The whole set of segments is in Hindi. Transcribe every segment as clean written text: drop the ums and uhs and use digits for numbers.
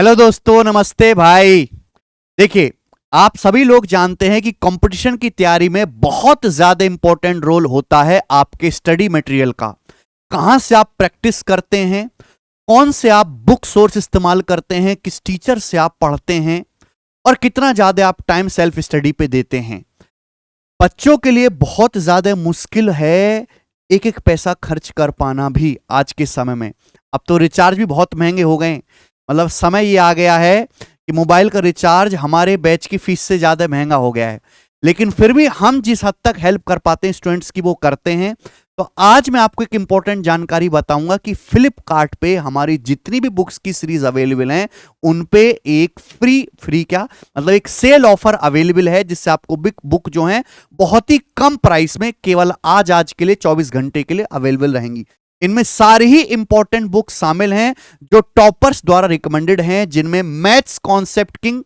हेलो दोस्तों, नमस्ते भाई। देखिए, आप सभी लोग जानते हैं कि कंपटीशन की तैयारी में बहुत ज्यादा इंपॉर्टेंट रोल होता है आपके स्टडी मटेरियल का। कहां से आप प्रैक्टिस करते हैं, कौन से आप बुक सोर्स इस्तेमाल करते हैं, किस टीचर से आप पढ़ते हैं और कितना ज्यादा आप टाइम सेल्फ स्टडी पे देते हैं। बच्चों के लिए बहुत ज्यादा मुश्किल है एक एक पैसा खर्च कर पाना भी आज के समय में। अब तो रिचार्ज भी बहुत महंगे हो गए। मतलब समय ये आ गया है कि मोबाइल का रिचार्ज हमारे बैच की फीस से ज्यादा महंगा हो गया है, लेकिन फिर भी हम जिस हद तक हेल्प कर पाते हैं स्टूडेंट्स की वो करते हैं। तो आज मैं आपको एक इंपॉर्टेंट जानकारी बताऊंगा कि फ्लिपकार्ट पे हमारी जितनी भी बुक्स की सीरीज अवेलेबल हैं उन पे एक फ्री क्या मतलब एक सेल ऑफर अवेलेबल है, जिससे आपको बिग बुक जो है बहुत ही कम प्राइस में केवल आज के लिए 24 घंटे के लिए अवेलेबल रहेंगी। इनमें सारी ही इंपॉर्टेंट बुक्स शामिल हैं जो टॉपर्स द्वारा रिकमेंडेड हैं, जिनमें maths concept king,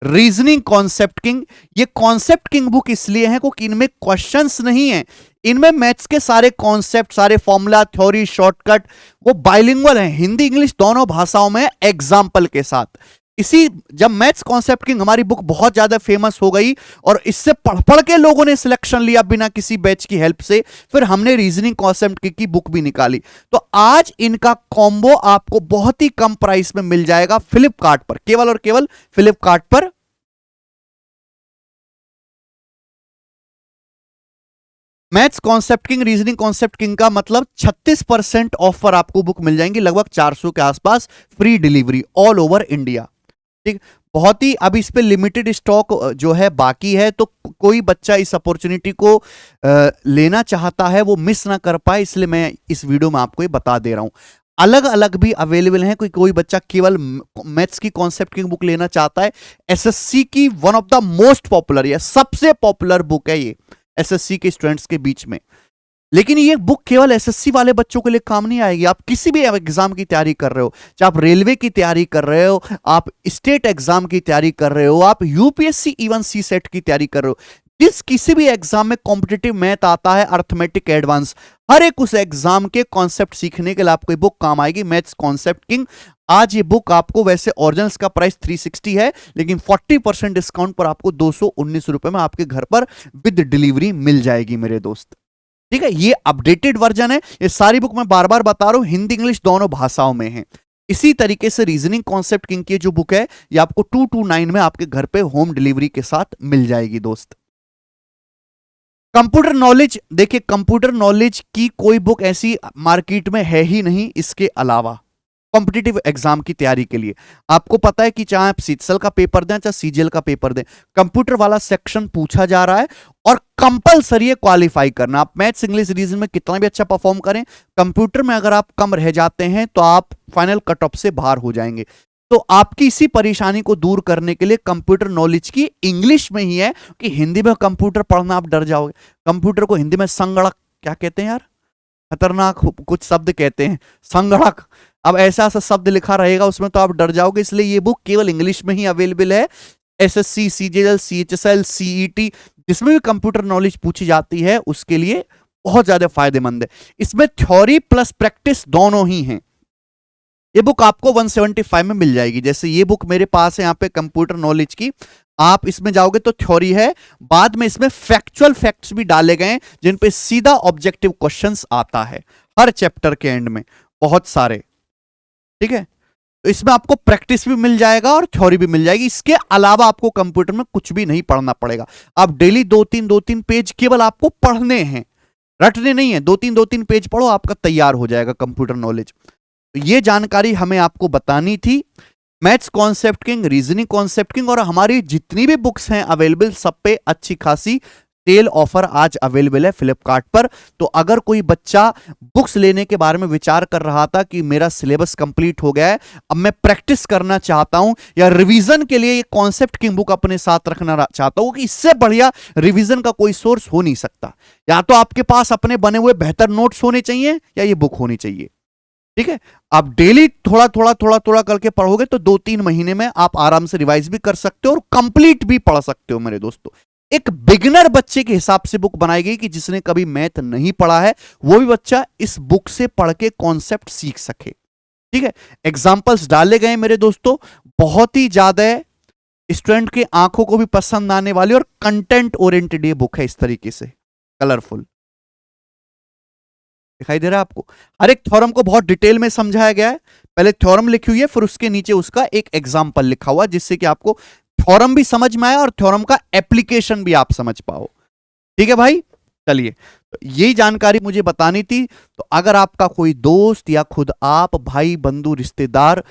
reasoning concept king. ये कॉन्सेप्ट किंग बुक इसलिए है क्योंकि इनमें क्वेश्चंस नहीं है, इनमें मैथ्स के सारे कॉन्सेप्ट, सारे फॉर्मूला, थ्योरी, शॉर्टकट वो बाइलिंगुअल हैं, हिंदी इंग्लिश दोनों भाषाओं में एग्जाम्पल के साथ। इसी जब मैथ्स कॉन्सेप्ट किंग हमारी बुक बहुत ज्यादा फेमस हो गई और इससे पढ़ पढ़ के लोगों ने सिलेक्शन लिया बिना किसी बैच की हेल्प से, फिर हमने रीजनिंग कॉन्सेप्ट की बुक भी निकाली। तो आज इनका कॉम्बो आपको बहुत ही कम प्राइस में मिल जाएगा फ्लिपकार्ट पर, केवल और केवल फ्लिपकार्ट पर। Maths concept king, reasoning concept king का मतलब 36% ऑफ पर आपको बुक मिल जाएंगी, लगभग 400 के आसपास, free delivery all over India. ठीक, बहुत ही अब इस पे लिमिटेड स्टॉक जो है बाकी है, तो कोई बच्चा इस अपॉर्चुनिटी को लेना चाहता है वो मिस ना कर पाए, इसलिए मैं इस वीडियो में आपको ये बता दे रहा हूं। अलग अलग भी अवेलेबल है, कोई बच्चा केवल मैथ्स की कॉन्सेप्ट की बुक लेना चाहता है। एसएससी की one of the most popular या सबसे पॉपुलर बुक है ये एसएससी के स्टूडेंट्स के बीच में। लेकिन ये बुक केवल एसएससी वाले बच्चों के लिए काम नहीं आएगी। आप किसी भी एग्जाम की तैयारी कर रहे हो, चाहे आप रेलवे की तैयारी कर रहे हो, आप स्टेट एग्जाम की तैयारी कर रहे हो, आप यूपीएससी इवन सी सेट की तैयारी कर रहे हो, जिस किसी भी एग्जाम में कॉम्पिटिटिव मैथ आता है, अर्थमेटिक एडवांस, हर एक उस एग्जाम के कॉन्सेप्ट सीखने के लिए आपको ये बुक काम आएगी, मैथ्स कॉन्सेप्ट किंग। आज ये बुक आपको वैसे ओरिजिनल्स का प्राइस 360 है, लेकिन 40% डिस्काउंट पर आपको 219 रुपए में आपके घर पर विद डिलीवरी मिल जाएगी मेरे दोस्त। ठीक है, ये अपडेटेड वर्जन है। ये सारी बुक मैं बार बार बता रहा हूं, हिंदी इंग्लिश दोनों भाषाओं में है। इसी तरीके से रीजनिंग कॉन्सेप्ट किंग की जो बुक है ये आपको 229 में आपके घर पे होम डिलीवरी के साथ मिल जाएगी दोस्त। कंप्यूटर नॉलेज, देखिए कंप्यूटर नॉलेज की कोई बुक ऐसी मार्केट में है ही नहीं इसके अलावा। कॉम्पिटिटिव एग्जाम की तैयारी के लिए आपको पता है कि चाहे आप सीजीएल का पेपर दें चाहे सीजीएल का पेपर दें, कंप्यूटर वाला सेक्शन पूछा जा रहा है और कंपलसरी है क्वालिफाई करना। आप मैथ्स इंग्लिश रीजनिंग में कितना भी अच्छा परफॉर्म करें, कंप्यूटर में अगर आप कम रह जाते हैं तो आप फाइनल कट ऑफ से बाहर हो जाएंगे। तो आपकी इसी परेशानी को दूर करने के लिए कंप्यूटर नॉलेज की इंग्लिश में ही है कि हिंदी में कंप्यूटर पढ़ना आप डर जाओगे। कंप्यूटर को हिंदी में संगणक क्या कहते हैं यार, खतरनाक कुछ शब्द कहते हैं, संगणक। अब ऐसा ऐसा शब्द लिखा रहेगा उसमें तो आप डर जाओगे, इसलिए ये बुक केवल इंग्लिश में ही अवेलेबल है। एसएससी, सीजीएल, सीएचएसएल, सीईटी जिसमें भी कंप्यूटर नॉलेज पूछी जाती है उसके लिए बहुत ज्यादा फायदेमंद है। इसमें थ्योरी प्लस प्रैक्टिस दोनों ही हैं। ये बुक आपको 175 में मिल जाएगी। जैसे ये बुक मेरे पास है यहाँ पे कंप्यूटर नॉलेज की, आप इसमें जाओगे तो थ्योरी है, बाद में इसमें फैक्चुअल फैक्ट्स भी डाले गए जिन पे सीधा ऑब्जेक्टिव क्वेश्चंस आता है हर चैप्टर के एंड में, बहुत सारे। ठीक है, तो इसमें आपको प्रैक्टिस भी मिल जाएगा और थ्योरी भी मिल जाएगी। इसके अलावा आपको कंप्यूटर में कुछ भी नहीं पढ़ना पड़ेगा। आप डेली दो तीन पेज केवल आपको पढ़ने हैं, रटने नहीं है। दो तीन पेज पढ़ो, आपका तैयार हो जाएगा कंप्यूटर नॉलेज। ये जानकारी हमें आपको बतानी थी। Maths concept king, reasoning concept king और हमारी जितनी भी बुक्स हैं अवेलेबल, सब पे अच्छी खासी सेल ऑफर आज अवेलेबल है फ्लिपकार्ट पर। तो अगर कोई बच्चा बुक्स लेने के बारे में विचार कर रहा था कि मेरा सिलेबस कंप्लीट हो गया है, अब मैं प्रैक्टिस करना चाहता हूं या रिवीजन के लिए ये कॉन्सेप्ट किंग बुक अपने साथ रखना चाहता हूं, कि इससे बढ़िया रिवीजन का कोई सोर्स हो नहीं सकता। या तो आपके पास अपने बने हुए बेहतर नोट्स होने चाहिए या ये बुक होनी चाहिए। ठीक है, आप डेली थोड़ा थोड़ा करके पढ़ोगे तो 2-3 महीने में आप आराम से रिवाइज भी कर सकते हो और कंप्लीट भी पढ़ सकते हो मेरे दोस्तों। एक बिगिनर बच्चे के हिसाब से बुक बनाई गई कि जिसने कभी मैथ नहीं पढ़ा है वो भी बच्चा इस बुक से पढ़ के कॉन्सेप्ट सीख सके। ठीक है, एग्जाम्पल्स डाले गए मेरे दोस्तों, बहुत ही ज्यादा स्टूडेंट के आंखों को भी पसंद आने वाली और कंटेंट ओरिएंटेड ये बुक है, इस तरीके से कलरफुल दिखाई दे रहा है आपको। हर एक थ्योरम को बहुत डिटेल में समझाया गया है, पहले थ्योरम लिखी हुई है, फिर उसके नीचे उसका एक एग्जाम्पल लिखा हुआ, जिससे कि आपको थ्योरम भी समझ में आए और थ्योरम का एप्लीकेशन भी आप समझ पाओ। ठीक है भाई, चलिए, तो यही जानकारी मुझे बतानी थी। तो अगर आपका कोई दोस्त या खुद आप, भाई बंधु रिश्तेदार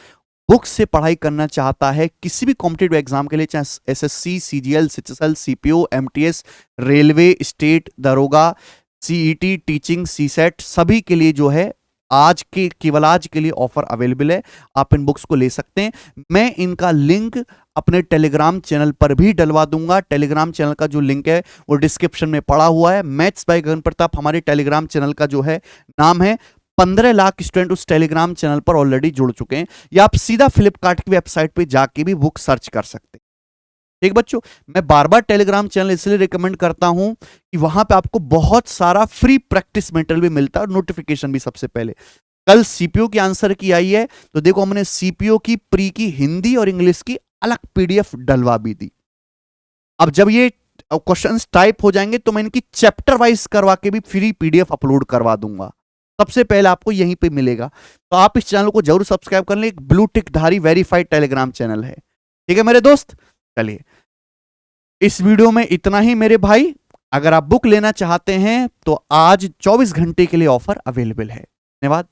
बुक से पढ़ाई करना चाहता है किसी भी कॉम्पिटिटिव एग्जाम के लिए, चाहे SSC, CGL, CHSL, CPO, MTS, railway, state, दरोगा, सीईटी, टीचिंग, सीसेट, सभी के लिए जो है आज के, केवल आज के लिए ऑफर अवेलेबल है। आप इन बुक्स को ले सकते हैं। मैं इनका लिंक अपने टेलीग्राम चैनल पर भी डलवा दूंगा। टेलीग्राम चैनल का जो लिंक है वो डिस्क्रिप्शन में पड़ा हुआ है। मैथ्स बाय गगन प्रताप हमारे टेलीग्राम चैनल का जो है नाम है। 15 लाख स्टूडेंट उस टेलीग्राम चैनल पर ऑलरेडी जुड़ चुके हैं, या आप सीधा फ्लिपकार्ट की वेबसाइट पे जाके भी बुक सर्च कर सकते हैं। ठीक बच्चों, मैं बार बार टेलीग्राम चैनल इसलिए रिकमेंड करता हूं कि वहां पे आपको बहुत सारा फ्री प्रैक्टिस मटेरियल भी मिलता है और नोटिफिकेशन भी सबसे पहले। कल सीपीओ की आंसर की आई है, तो देखो हमने सीपीओ की प्री की हिंदी और इंग्लिश की अलग पीडीएफ डलवा भी दी। अब जब ये क्वेश्चंस टाइप हो जाएंगे तो मैं इनकी चैप्टर वाइज करवा के भी फ्री पीडीएफ अपलोड करवा दूंगा। सबसे पहले आपको यहीं पे मिलेगा। तो आप इस चैनल को जरूर सब्सक्राइब कर लें, एक ब्लू टिक धारी वेरीफाइड टेलीग्राम चैनल है। ठीक है मेरे दोस्त, चलिए इस वीडियो में इतना ही मेरे भाई। अगर आप बुक लेना चाहते हैं तो आज 24 घंटे के लिए ऑफर अवेलेबल है। धन्यवाद।